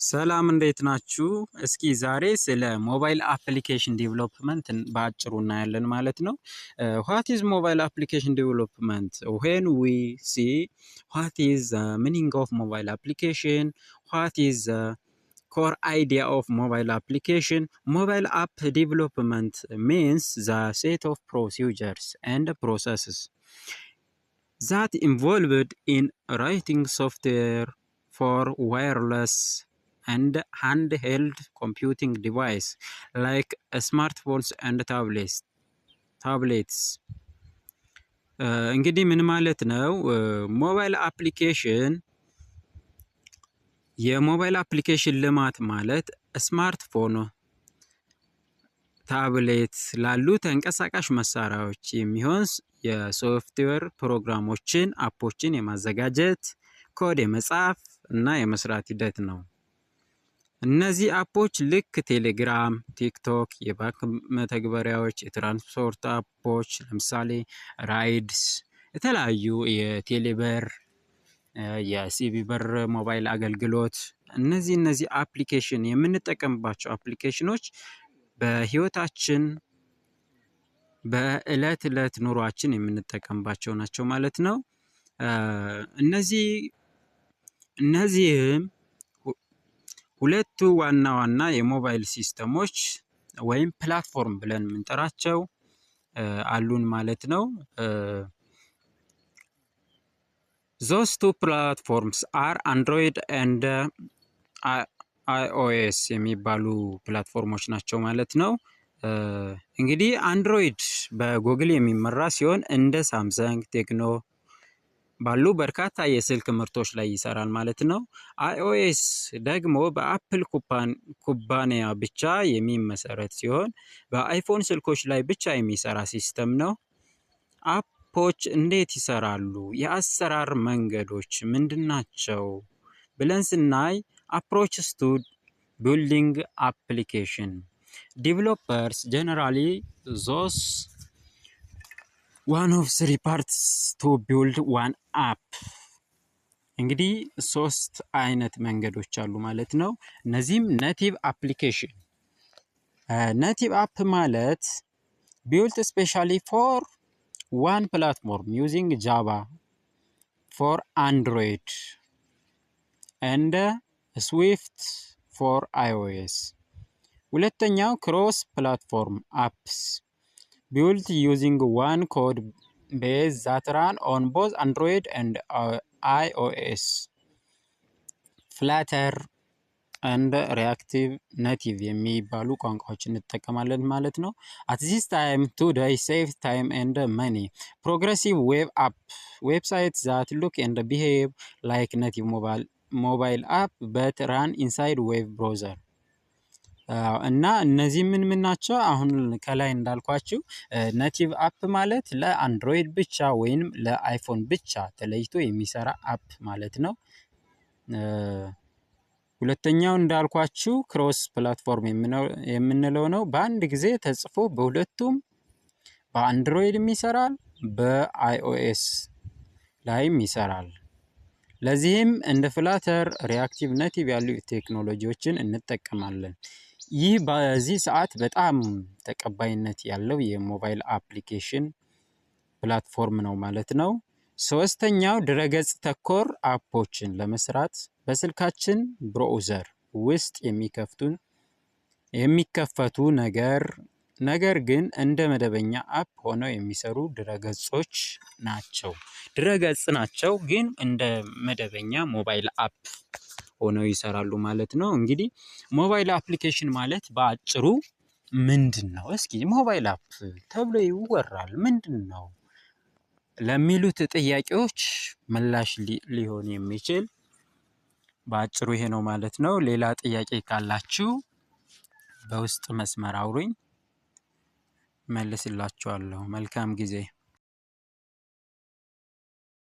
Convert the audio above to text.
ሰላም እንዴት ናችሁ? እስኪ ዛሬ ስለ ሞባይል አፕሊኬሽን ዴቨሎፕመንት በአጭሩ እናያለን ማለት ነው። what is mobile application development? When we see what is the meaning of mobile application, what is the core idea of mobile application? Mobile app development means the set of procedures and processes that involved in writing software for wireless and handheld computing device like smartphones and tablets. እንግዲህ ምን ማለት ነው? ሞባይል አፕሊኬሽን የሞባይል አፕሊኬሽን ልማት ማለት ስማርትፎን፣ ታብሌት ላሉ ተንቀሳቃሽ መሳሪያዎች የሚሆን የሶፍትዌር ፕሮግራሞችን፣ አፖችን የማዘጋጀት ኮድ የመጻፍ እና የመስራት ሂደት ነው። እነዚህ አፖች ልክ ቴሌግራም፣ ቲክቶክ፣ የባንክ መተግበሪያዎች፣ የትራንስፖርት አፖች ለምሳሌ ራይድስ፣ የተለያዩ የቴሌብር፣ የሲቢ ብር ሞባይል አገልግሎት እነዚህ አፕሊኬሽን የምንጠቀምባቸው አፕሊኬሽኖች በህይወታችን በእለት ኑሯችን የምንጠቀምባቸው ናቸው ማለት ነው። እነዚህም ሁለቱ ዋና የሞባይል ሲስተሞች ወይም ፕላትፎርም ብለን የምንጠራቸው አሉን ማለት ነው። those two platforms are Android and iOS የሚባሉ ፕላትፎርሞች ናቸው ማለት ነው። እንግዲህ አንድሮይድ በጉግል የሚመራ ሲሆን እንደ ሳምሰንግ፣ ቴክኖ ባሉ በርካታ የስልክ ምርቶች ላይ ይሰራል ማለት ነው። iOS ደግሞ በአፕል ኩባንያ ብቻ የሚመሰረት ሲሆን በአይፎን ስልኮች ላይ ብቻ የሚሰራ ሲስተም ነው። አፖች እንዴት ይሰራሉ? የአሰራር መንገዶች ምንድናቸው ብለን ስናይ approaches to building application. Developers generally use one of three parts to build one app. እንግዲህ ሶስት አይነት መንገዶች አሉ ማለት ነው። እነዚህም native application. native app ማለት built specially for one platform using Java for Android and Swift for iOS. ሁለተኛው cross platform apps built using one code base that run on both Android and iOS. Flutter and Reactive Native የሚባሉ ቋንቋዎችን እንጠቀማለን ማለት ነው። At this time today save time and money. Progressive web app websites that look and behave like native mobile app but run inside web browser. እና እነዚህ ምን ናቸው? አሁን ከላይ እንዳልኳችሁ ኔቲቭ አፕ ማለት ለአንድሮይድ ብቻ ወይንም ለአይፎን ብቻ ተለይቶ የሚሰራ አፕ ማለት ነው። ሁለተኛው እንዳልኳችሁ ክሮስ ፕላትፎርም የምንለው ነው። በአንድ ጊዜ ተጽፎ በሁለቱም በአንድሮይድም ይሰራል፣ በአይኦኤስ ላይም ይሰራል። ለዚህም እንደ ፍላተር፣ ሪአክቲቭ ኔቲቭ ያሉ ቴክኖሎጂዎችን እንጠቀማለን። ይህ በዚህ ሰዓት በጣም ተቀባይነት ያለው የሞባይል አፕሊኬሽን ፕላትፎርም ነው ማለት ነው። ሶስተኛው ድረገጽ ተኮር አፖችን ለመስራት በስልካችን ብራውዘር ውስጥ የሚከፈቱ ነገር ግን እንደ መደበኛ አፕ ሆነው የሚሰሩ ድረገጾች ናቸው። ድረገጽ ናቸው ግን እንደ መደበኛ ሞባይል አፕ ሆነው ይሰራሉ ማለት ነው። እንግዲህ ሞባይል አፕሊኬሽን ማለት በአጭሩ ምንድነው? እስኪ ሞባይል አፕ ተብሎ ይወራል ምንድነው ለሚሉት ጥያቄዎች ምላሽ ሊሆን የሚችል በአጭሩ ይሄ ነው ማለት ነው። ሌላ ጥያቄ ካላችሁ በውስጥ መስመር አውሩኝ፣ መልስላችኋለሁ። መልካም ጊዜ።